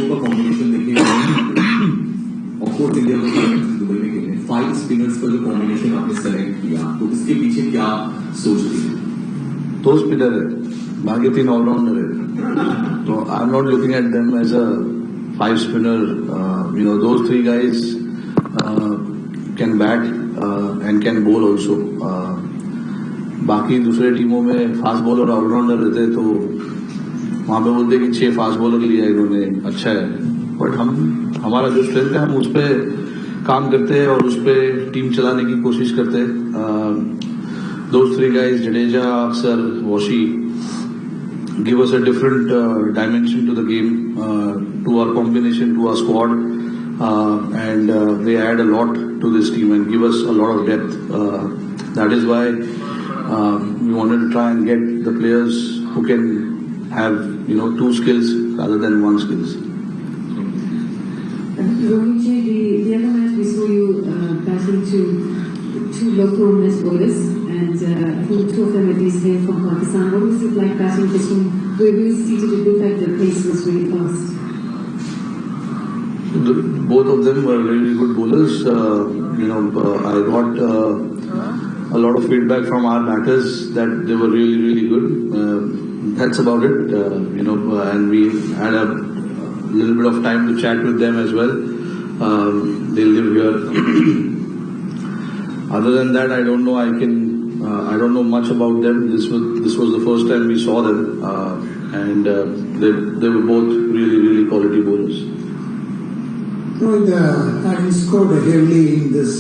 टीमों का कॉम्बिनेशन देखिए ऑफकोर्स इंडिया को दुबई में खेले 5 स्पिनर्स का जो कॉम्बिनेशन आपने सेलेक्ट किया तो इसके पीछे क्या सोच थी? 2 स्पिनर है, बाकी 3 ऑलराउंडर है, तो I am not looking at them as a 5 spinner. Those 3 guys can bat and can bowl also. बाकी दूसरे टीमों में फास्ट बॉलर ऑलराउंडर रहते तो वहां पे बोलते कि 6 फास्ट बॉलर लिया इन्होंने, अच्छा है. बट हमारा जो स्ट्रेंथ है हम उस पर काम करते हैं और उस पर टीम चलाने की कोशिश करते हैं. Those 3 guys, Jadeja, Aksar, Washi, give us a different dimension to the game, to our combination, to our squad, and they add a lot to this team and give us a lot of depth. That is why we wanted to try and get the players who can have 2 skills rather than 1 skills. Rohit, the other match we saw you batting to 2 local Miss bowlers, and I think 2 of them at least came from Pakistan. What was it like batting this one? We really seated it looked like the pace was really fast. Both of them were really good bowlers. I got a lot of feedback from our batters that they were really, really good. That's about it. And we had a little bit of time to chat with them as well. They live here. Other than that, I don't know. I don't know much about them. This was the first time we saw them, and they were both really, really quality bowlers. Having scored heavily in this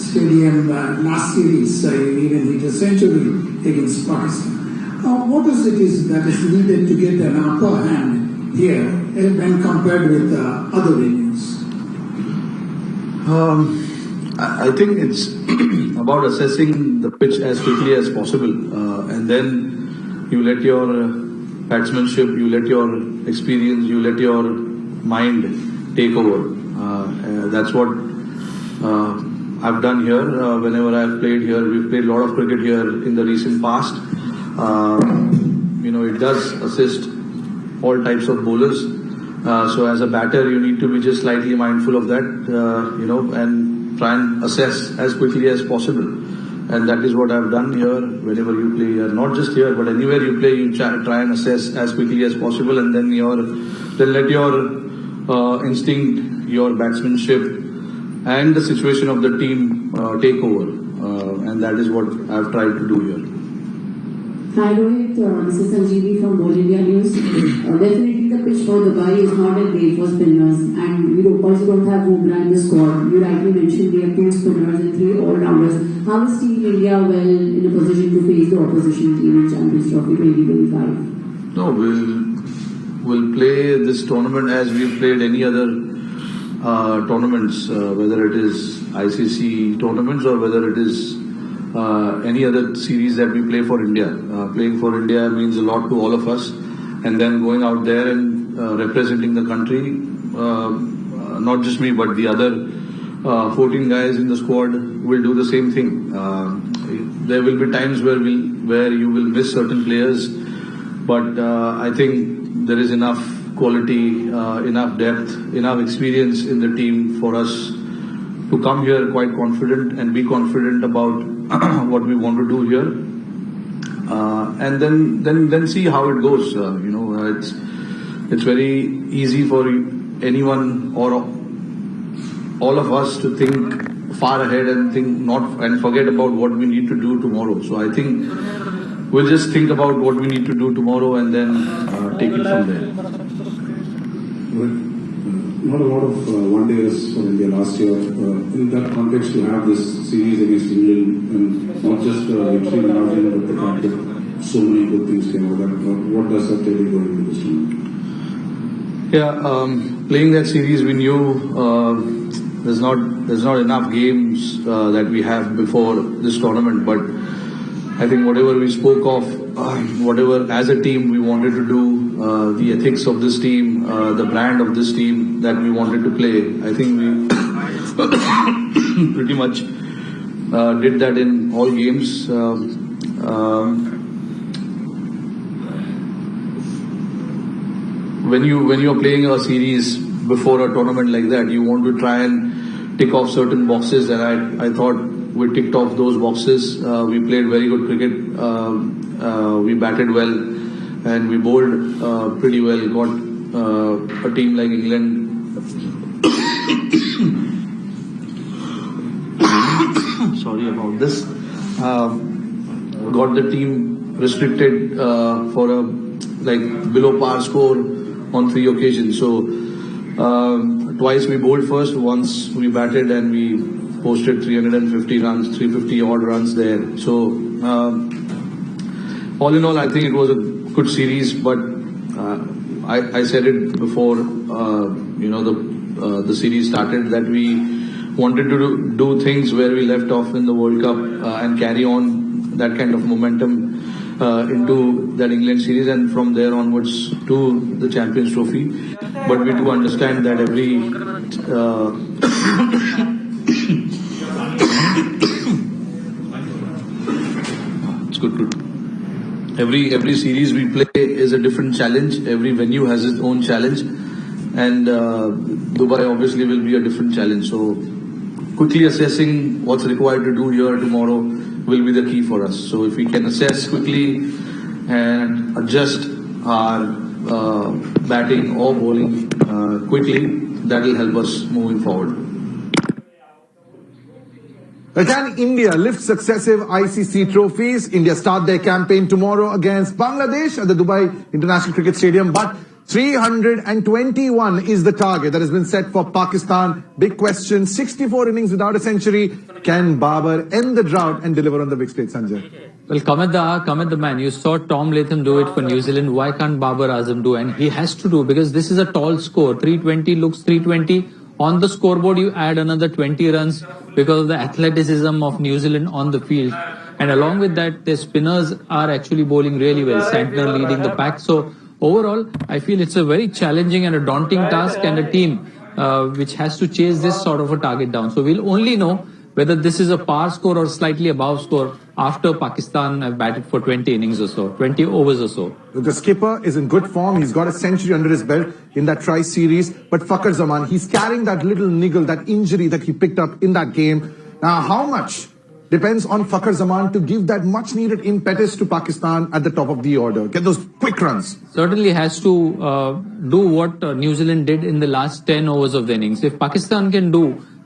stadium last series, even hit a century against Pakistan. What is it that is needed to get an upper hand here when compared with other venues? I think it's about assessing the pitch as quickly as possible, and then you let your batsmanship, you let your experience, you let your mind take over. That's what I've done here. Whenever I've played here, we've played a lot of cricket here in the recent past. It does assist all types of bowlers. So as a batter, you need to be just slightly mindful of that, and try and assess as quickly as possible. And that is what I've done here. Whenever you play here, not just here, but anywhere you play, you try and assess as quickly as possible, and then let your instinct, your batsmanship, and the situation of the team take over. And that is what I've tried to do here. Hi Rohit, this is Sanjeevi from All India News. Definitely the pitch for Dubai is not a day for spinners, and we also don't have Bumrah in the squad. You rightly mentioned we have 2 spinners and 3 all-rounders. How is Team India well in a position to face the opposition team in Champions Trophy 2025? No, we'll play this tournament as we've played any other tournaments, whether it is ICC tournaments or whether it is any other series that we play for India. Playing for India means a lot to all of us, and then going out there and representing the country, not just me but the other 14 guys in the squad will do the same thing. There will be times where you will miss certain players, but I think there is enough quality, enough depth, enough experience in the team for us to come here quite confident and be confident about what we want to do here, and then see how it goes. It's very easy for anyone or all of us to think far ahead and forget about what we need to do tomorrow. So I think we'll just think about what we need to do tomorrow and then take it from there. Not a lot of one-dayers for India last year. In that context, to have this series against England, and not just extreme margin, but the fact that so many good things came out of that. What does that tell you going into this tournament? Yeah, playing that series, we knew there's not enough games that we have before this tournament, but I think whatever we spoke of, whatever as a team we wanted to do, the ethics of this team, the brand of this team that we wanted to play, I think we pretty much did that in all games. when you are playing a series before a tournament like that, you want to try and tick off certain boxes, and I thought we ticked off those boxes. We played very good cricket. We batted well, and we bowled pretty well. Got a team like England. Sorry about this. Got the team restricted for a below par score on 3 occasions. So twice we bowled first, once we batted and we posted 350 runs, 350 odd runs there. So all in all, I think it was a good series. But I said it before, the series started, that we wanted to do things where we left off in the World Cup and carry on that kind of momentum into that England series, and from there onwards to the Champions Trophy. But we do understand that every series we play is a different challenge. Every venue has its own challenge, and Dubai obviously will be a different challenge. So quickly assessing what's required to do here tomorrow will be the key for us. So if we can assess quickly and adjust our batting or bowling quickly, that will help us moving forward. Can India lift successive ICC trophies? India start their campaign tomorrow against Bangladesh at the Dubai International Cricket Stadium, but 321 is the target that has been set for Pakistan. Big question, 64 innings without a century. Can Babar end the drought and deliver on the big stage, Sanjay? Well, come at the man. You saw Tom Latham do it for New Zealand. Why can't Babar Azam do? And he has to do, because this is a tall score. 320 looks 320. On the scoreboard, you add another 20 runs because of the athleticism of New Zealand on the field. And along with that, their spinners are actually bowling really well. Santner leading the pack. So overall, I feel it's a very challenging and a daunting task, and a team which has to chase this sort of a target down. So we'll only know whether this is a par score or slightly above score after Pakistan have batted for 20 innings or so, 20 overs or so. The skipper is in good form. He's got a century under his belt in that tri-series. But Fakhar Zaman, he's carrying that little niggle, that injury that he picked up in that game. Now, how much depends on Fakhar Zaman to give that much needed impetus to Pakistan at the top of the order? Get those quick runs. Certainly has to do what New Zealand did in the last 10 overs of the innings. If Pakistan can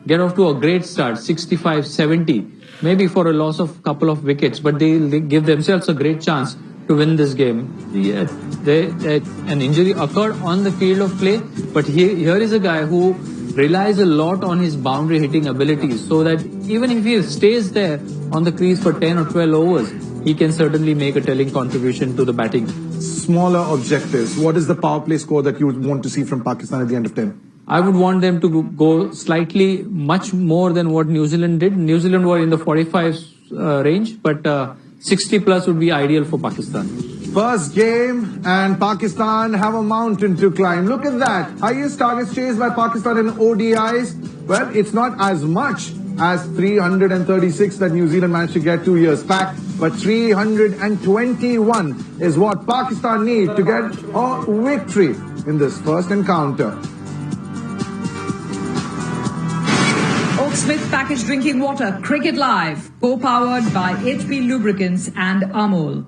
get off to a great start, 65, 70, maybe for a loss of a couple of wickets, but they give themselves a great chance to win this game. An injury occurred on the field of play, but here is a guy who relies a lot on his boundary hitting abilities, so that even if he stays there on the crease for 10 or 12 overs, he can certainly make a telling contribution to the batting. Smaller objectives. What is the power play score that you would want to see from Pakistan at the end of 10? I would want them to go slightly much more than what New Zealand did. New Zealand were in the 45 range, but 60 plus would be ideal for Pakistan. First game, and Pakistan have a mountain to climb. Look at that. Highest targets chased by Pakistan in ODIs. Well, it's not as much as 336 that New Zealand managed to get 2 years back, but 321 is what Pakistan need to get a victory in this first encounter. Oaksmith packaged drinking water, Cricket Live, co-powered by HP Lubricants and Amul.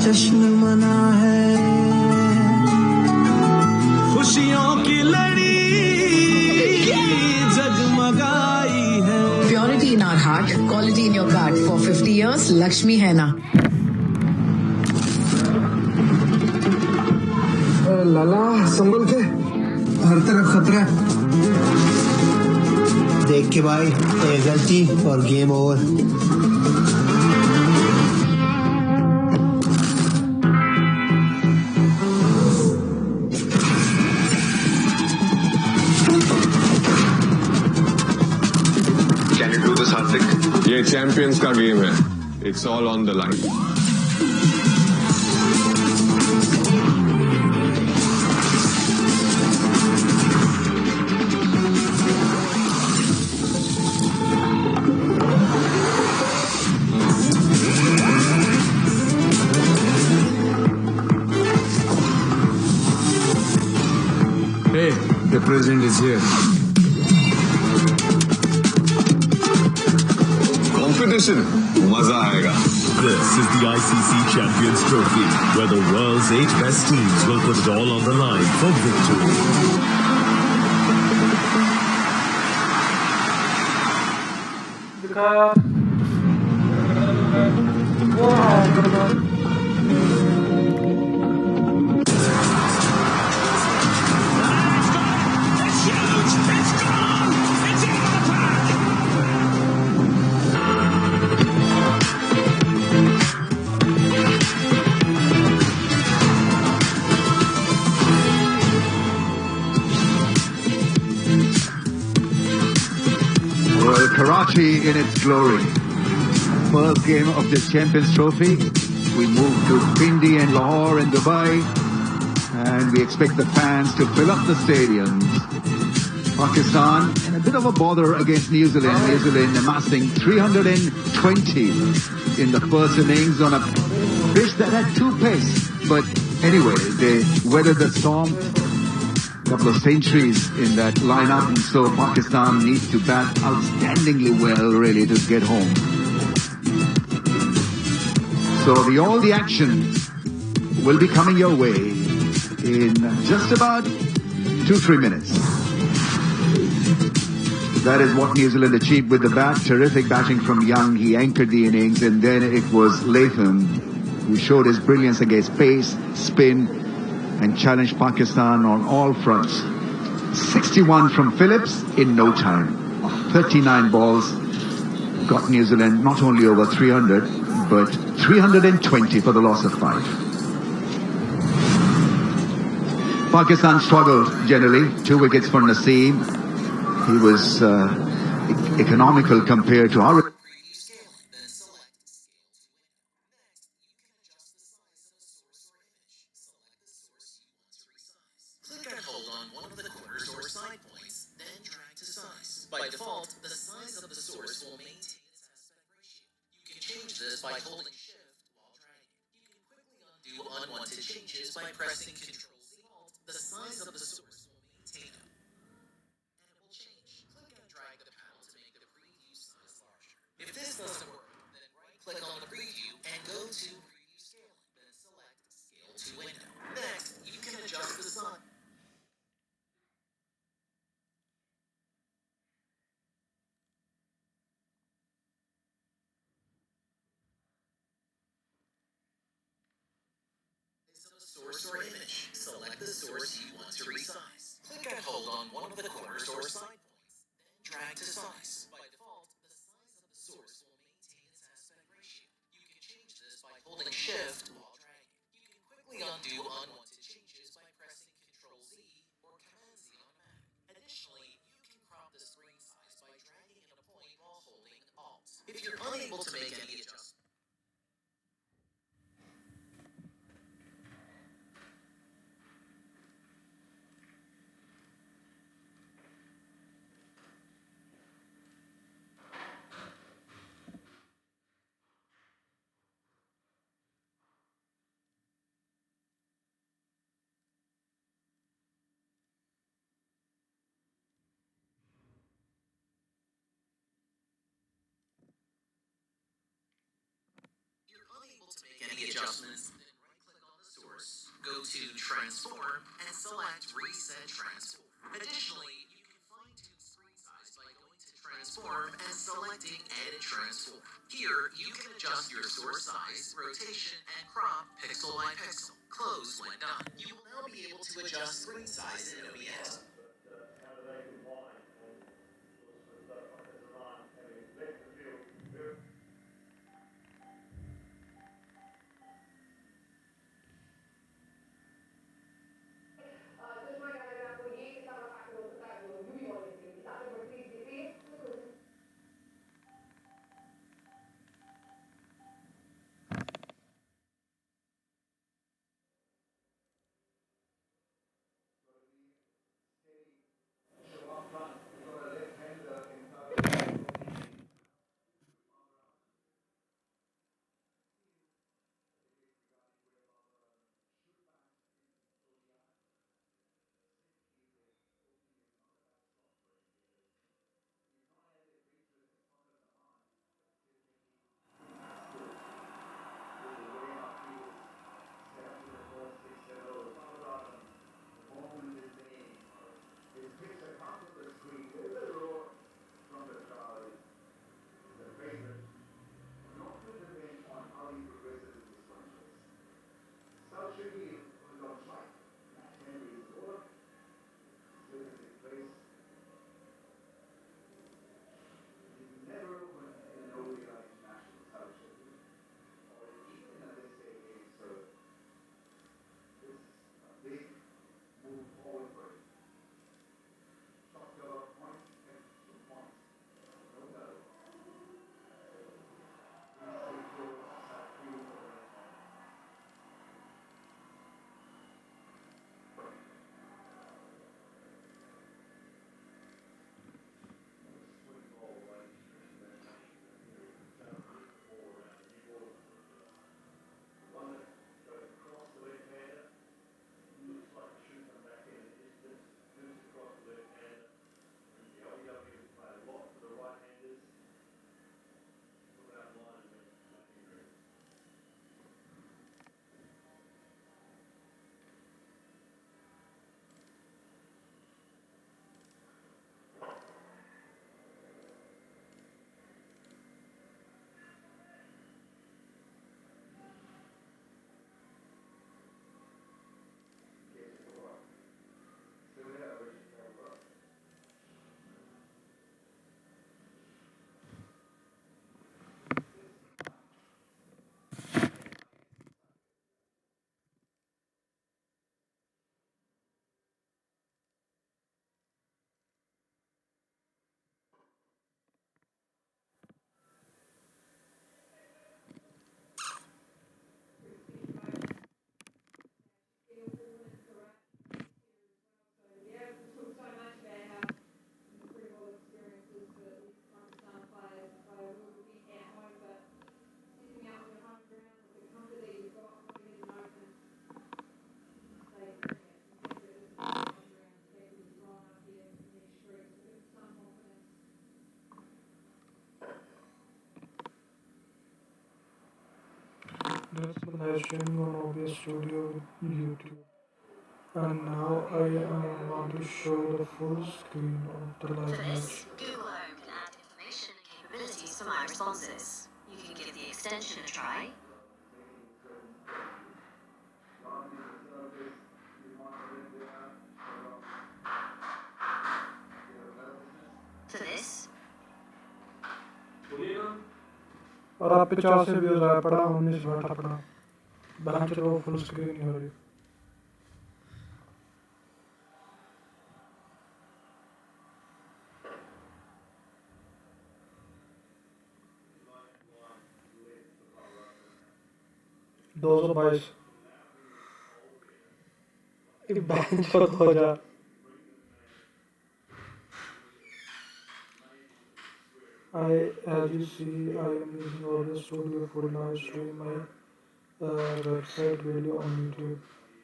जश्न मना है खुशियों की लड़ी जगमगाई है Purity in our heart, quality in your card. For 50 years, Lakshmi है ना. लाला संभल के, हर तरफ खतरा. देख के भाई, एक गलती और गेम ओवर. चैंपियंस का गेम है. It's all on the line. Hey, the president is here. Competition, मजा आएगा. This is the ICC Champions Trophy, where the world's 8 best teams will put it all on the line for victory. Well, Karachi in its glory. First game of this Champions Trophy. We move to Pindi and Lahore in Dubai. And we expect the fans to fill up the stadiums. Pakistan in a bit of a bother against New Zealand. New Zealand amassing 320 in the first innings on a pitch that had 2 pace. But anyway, they weathered the storm. Couple of centuries in that lineup, and so Pakistan needs to bat outstandingly well really to get home. So all the action will be coming your way in just about 2-3 minutes. That is what New Zealand achieved with the bat. Terrific batting from Young. He anchored the innings, and then it was Latham who showed his brilliance against pace, spin, and challenged Pakistan on all fronts. 61 from Phillips in no time. 39 balls got New Zealand not only over 300, but 320 for the loss of 5. Pakistan struggled generally. 2 wickets for Naseem. He was economical compared to our... By default, the size of the source will maintain its aspect ratio. You can change this by holding Shift while dragging. You can quickly undo unwanted changes by pressing Ctrl-Z-Alt. The size of the source will maintain them. And it will change. Click and drag the panel to make the preview size larger. If this doesn't work, then right-click on the preview and go to Preview Scaling. Then select Scale to Window. Next, you can adjust the size. Source or image. Select the source you want to resize. Click and hold on one of the corners or side points, then drag to size. By default, the size of the source will maintain its aspect ratio. You can change this by holding Shift while dragging. You can quickly undo unwanted changes by pressing Ctrl-Z or Command-Z on Mac. Additionally, you can crop the screen size by dragging at a point while holding Alt. If you're unable to make any adjustments, then right-click on the source, go to Transform, and select Reset Transform. Additionally, you can fine-tune screen size by going to Transform and selecting Edit Transform. Here, you can adjust your source size, rotation, and crop pixel by pixel. Close when done. You will now be able to adjust screen size in OBS. live streaming on OBS Studio with YouTube. And now I want to show the full screen of the live For match. this, Google Home can add information and capabilities for My Responses. You can give the extension a try. For this, और आप 50 से views आया पड़ा 19 बैठा पड़ा bank चलो full screen नहीं हो रही दो सौ 22 बैंक चलो 2000 as you see, I am using OBS Studio for live stream my website video on YouTube.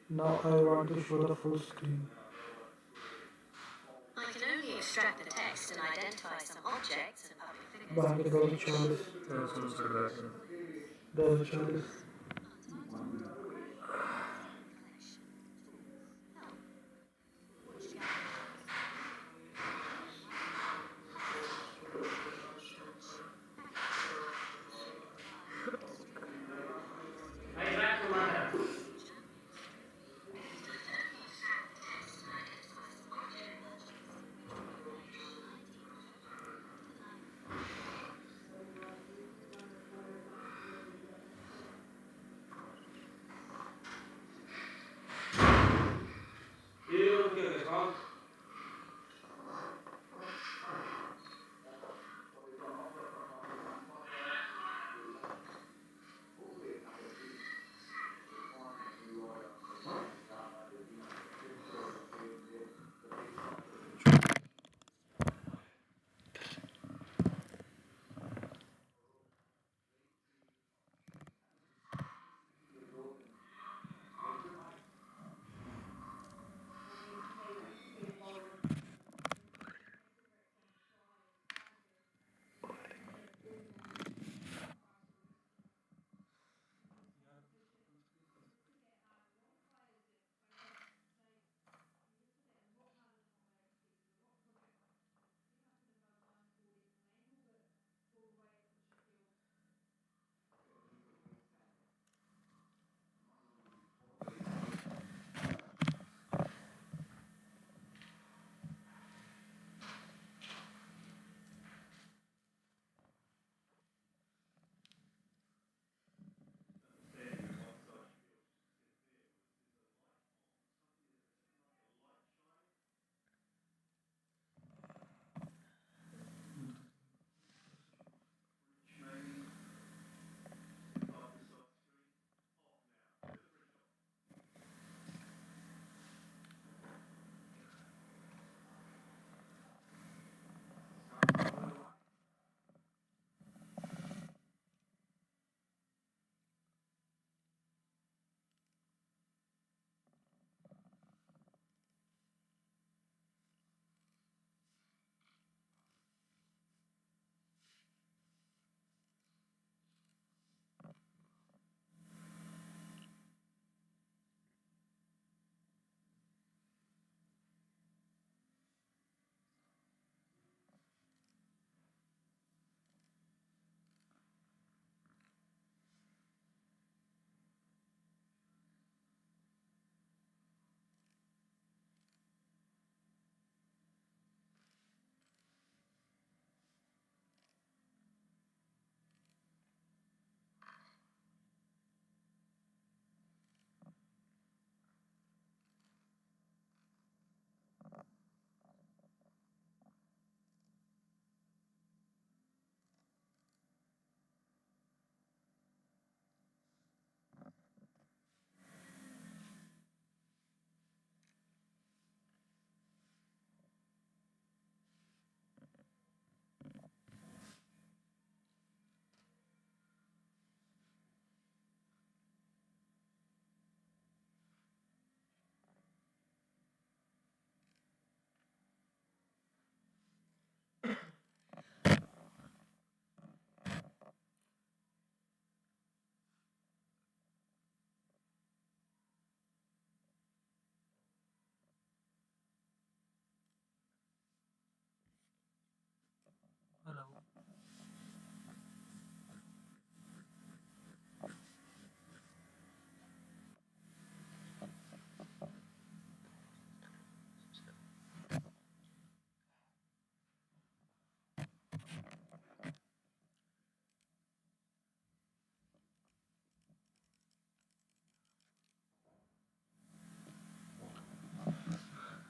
Now I want to show the full screen. I can only extract the text and identify some objects and public figures. बाहर के 240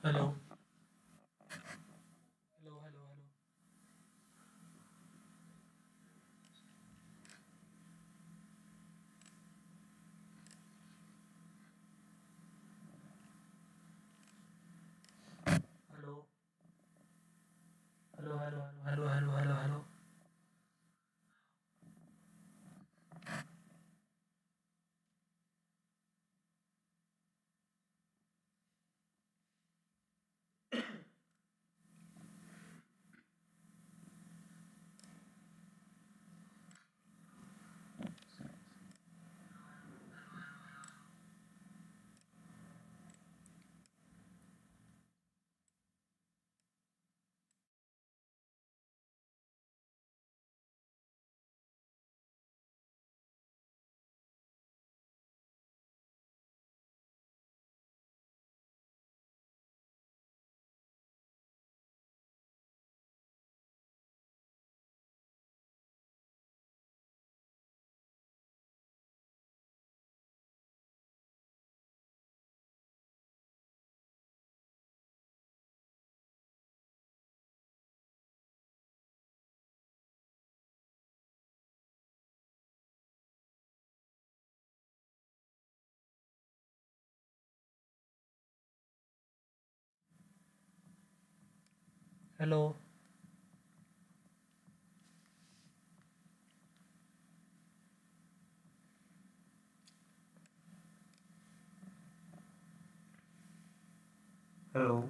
Hello. Hello. Hello. Hello.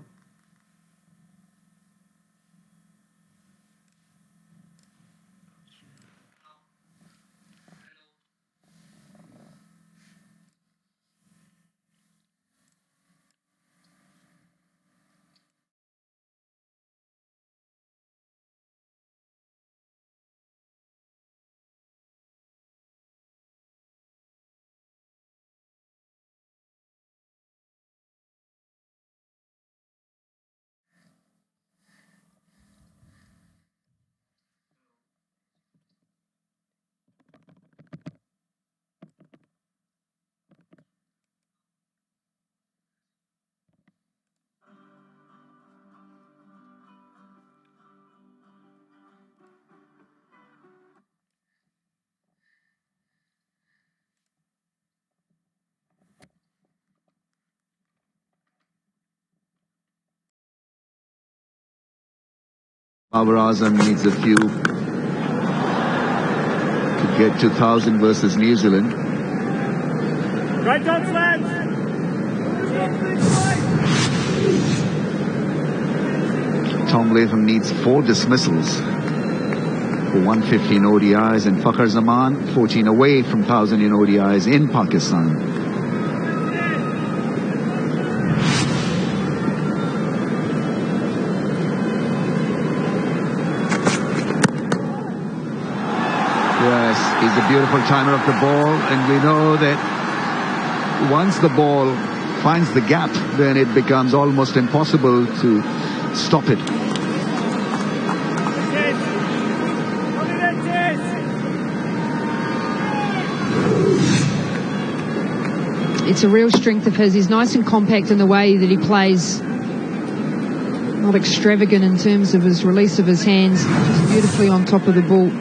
Babar Azam needs a few to get to 1,000 versus New Zealand. Right on, lads. Tom Latham needs 4 dismissals for 150 in ODIs, and Fakhar Zaman 14 away from 1,000 in ODIs in Pakistan. Yes, he's a beautiful timer of the ball, and we know that once the ball finds the gap, then it becomes almost impossible to stop it. It's a real strength of his. He's nice and compact in the way that he plays. Not extravagant in terms of his release of his hands. Just beautifully on top of the ball.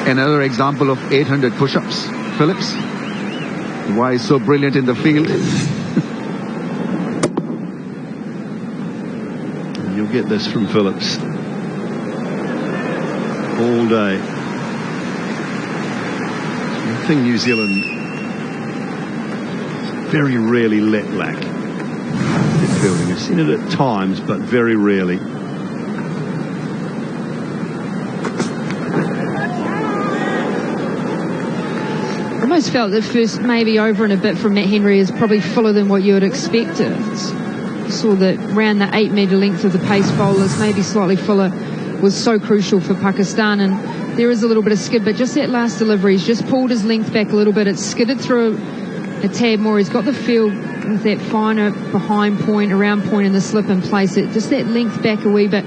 Another example of 800 push-ups. Phillips, why he's so brilliant in the field. You'll get this from Phillips all day. I think New Zealand very rarely let lack in fielding. I've seen it at times, but very rarely. I almost felt that first maybe over and a bit from Matt Henry is probably fuller than what you would expect. Saw that around the 8 metre length of the pace bowlers, maybe slightly fuller, was so crucial for Pakistan. And there is a little bit of skid, but just that last delivery, he's just pulled his length back a little bit. It's skidded through a tad more. He's got the field with that finer behind point, around point in the slip in place. Just that length back a wee bit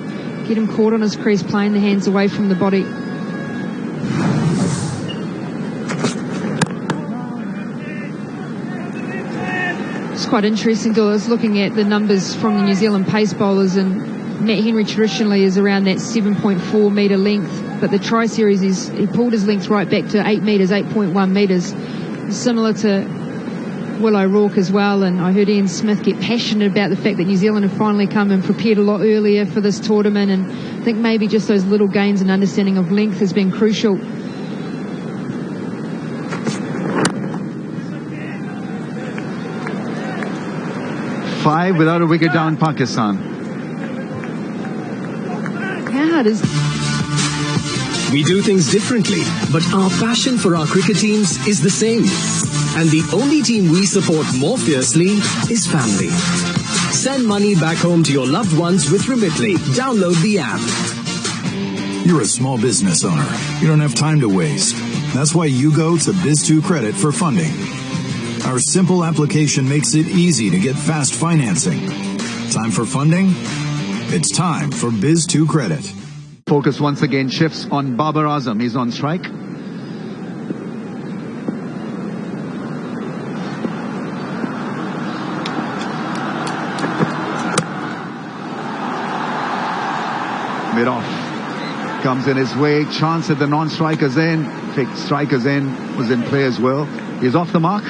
get him caught on his crease, playing the hands away from the body. It's quite interesting, Gil. I was looking at the numbers from the New Zealand pace bowlers, and Matt Henry traditionally is around that 7.4 metre length, but the Tri-Series, he pulled his length right back to 8 metres, 8.1 metres, similar to Will O'Rourke as well. And I heard Ian Smith get passionate about the fact that New Zealand have finally come and prepared a lot earlier for this tournament, and I think maybe just those little gains and understanding of length has been crucial. Five without a wicket down, Pakistan. How hard is... We do things differently, but our passion for our cricket teams is the same. And the only team we support more fiercely is family. Send money back home to your loved ones with Remitly. Download the app. You're a small business owner. You don't have time to waste. That's why you go to Biz2 Credit for funding. Our simple application makes it easy to get fast financing. Time for funding? It's time for Biz2 Credit. Focus once again shifts on Babar Azam. He's on strike. Mid off. Comes in his way. Chance at the non-striker's end. Striker's end was in play as well. He's off the mark.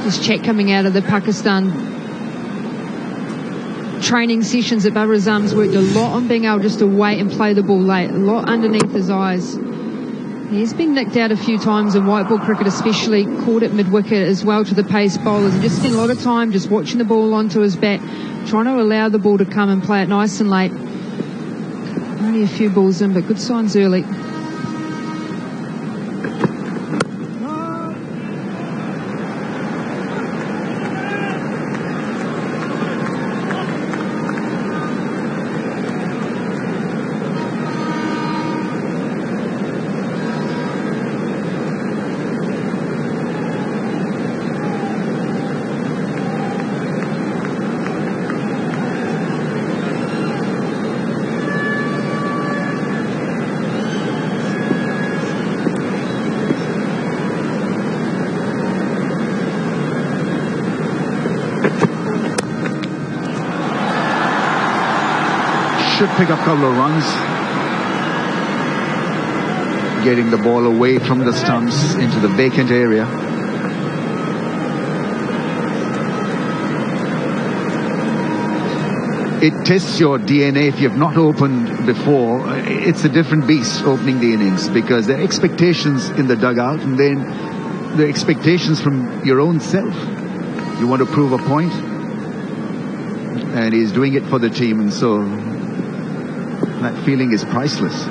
This chat coming out of the Pakistan training sessions at Babar Azam's worked a lot on being able just to wait and play the ball late, a lot underneath his eyes. He's been nicked out a few times in white ball cricket, especially caught at mid-wicket as well to the pace bowlers, and just spent a lot of time just watching the ball onto his bat, trying to allow the ball to come and play it nice and late. Only a few balls in, but good signs early. Should pick up a couple of runs. Getting the ball away from the stumps into the vacant area. It tests your DNA. If you've not opened before, it's a different beast opening the innings, because there are expectations in the dugout, and then the expectations from your own self. You want to prove a point, and he's doing it for the team, and so that feeling is priceless.